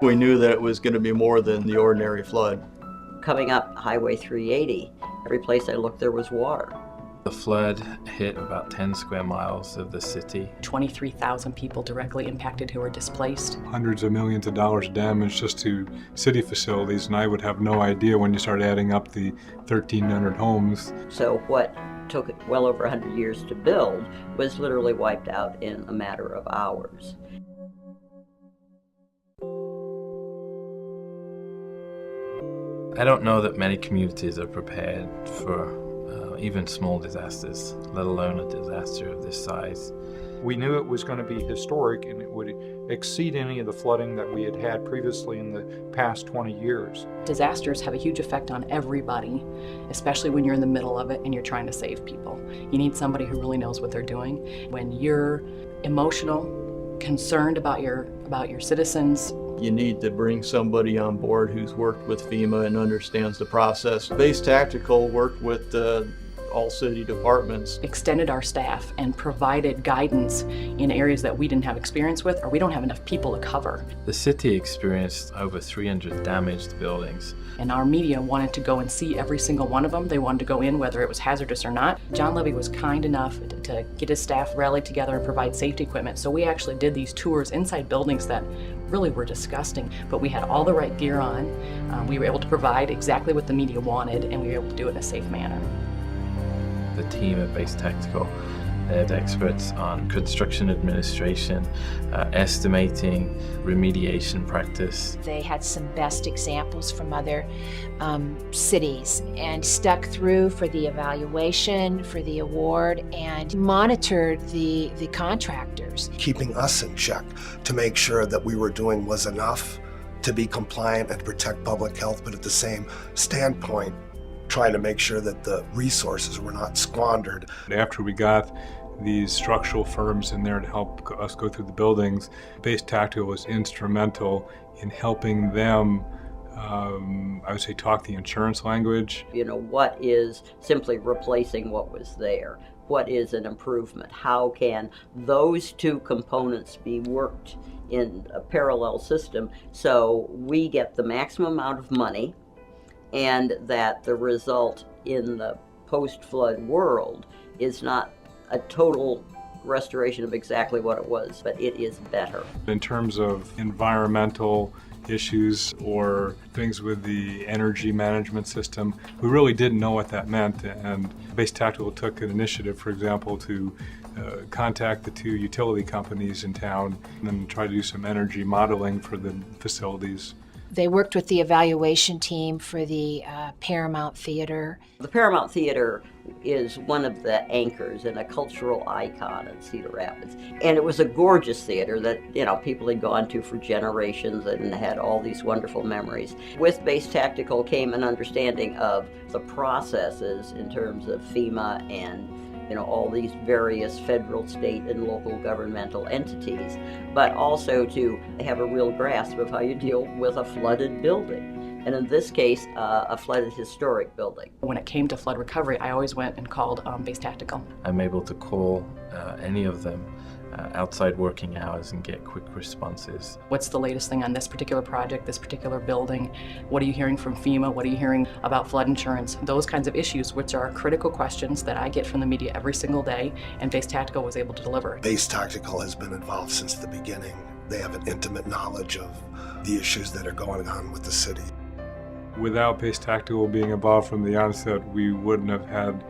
We knew that it was going to be more than the ordinary flood. Coming up Highway 380, every place I looked there was water. The flood hit about 10 square miles of the city. 23,000 people directly impacted who were displaced. Hundreds of millions of dollars damage just to city facilities, and I would have no idea when you start adding up the 1,300 homes. So what took well over 100 years to build was literally wiped out in a matter of hours. I don't know that many communities are prepared for even small disasters, let alone a disaster of this size. We knew it was going to be historic and it would exceed any of the flooding that we had had previously in the past 20 years. Disasters have a huge effect on everybody, especially when you're in the middle of it and you're trying to save people. You need somebody who really knows what they're doing. When you're emotional, concerned about your citizens, You need to bring somebody on board who's worked with FEMA and understands the process. BaseTactical worked with all city departments. extended our staff and provided guidance in areas that we didn't have experience with or we don't have enough people to cover. The city experienced over 300 damaged buildings. And our media wanted to go and see every single one of them. They wanted to go in whether it was hazardous or not. John Levy was kind enough to get his staff rallied together and provide safety equipment. So we actually did these tours inside buildings that really were disgusting, but we had all the right gear on. We were able to provide exactly what the media wanted, and we were able to do it in a safe manner. The team at BaseTactical, they're experts on construction administration, estimating, remediation practice. They had some best examples from other cities and stuck through for the evaluation, for the award, and monitored the contractors. Keeping us in check to make sure that we were doing was enough to be compliant and protect public health, but at the same standpoint, trying to make sure that the resources were not squandered. After we got these structural firms in there to help us go through the buildings, BaseTactical was instrumental in helping them, I would say, talk the insurance language. You know, what is simply replacing what was there? What is an improvement? How can those two components be worked in a parallel system so we get the maximum amount of money and that the result in the post-flood world is not a total restoration of exactly what it was, but it is better. In terms of environmental issues or things with the energy management system, we really didn't know what that meant, and BaseTactical took an initiative, for example, to contact the two utility companies in town and then try to do some energy modeling for the facilities. They worked with the evaluation team for the Paramount Theater. The Paramount Theater is one of the anchors and a cultural icon in Cedar Rapids. And it was a gorgeous theater that, you know, people had gone to for generations and had all these wonderful memories. With BaseTactical came an understanding of the processes in terms of FEMA and all these various federal, state, and local governmental entities, but also to have a real grasp of how you deal with a flooded building. And in this case, a flooded historic building. When it came to flood recovery, I always went and called BaseTactical. I'm able to call any of them outside working hours and get quick responses. What's the latest thing on this particular project, this particular building? What are you hearing from FEMA? What are you hearing about flood insurance? Those kinds of issues, which are critical questions that I get from the media every single day, and BaseTactical was able to deliver. BaseTactical has been involved since the beginning. They have an intimate knowledge of the issues that are going on with the city. Without BaseTactical being involved from the onset, we wouldn't have had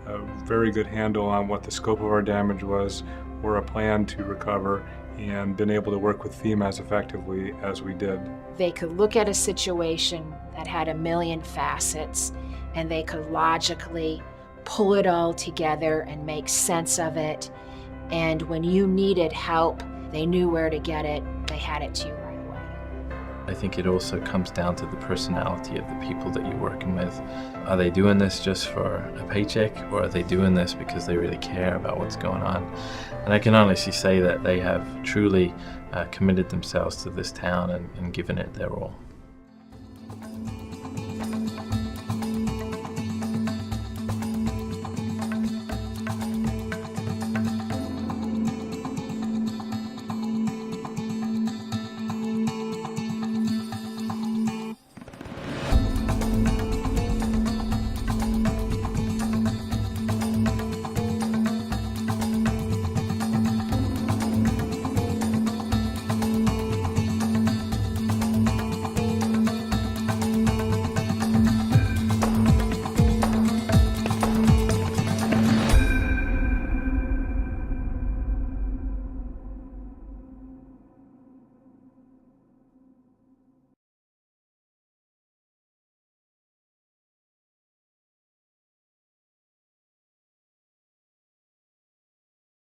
a very good handle on what the scope of our damage was or a plan to recover and been able to work with FEMA as effectively as we did. They could look at a situation that had a million facets and they could logically pull it all together and make sense of it. And when you needed help, they knew where to get it. They had it to you right away. I think it also comes down to the personality of the people that you're working with. Are they doing this just for a paycheck, or are they doing this because they really care about what's going on? And I can honestly say that they have truly committed themselves to this town and given it their all.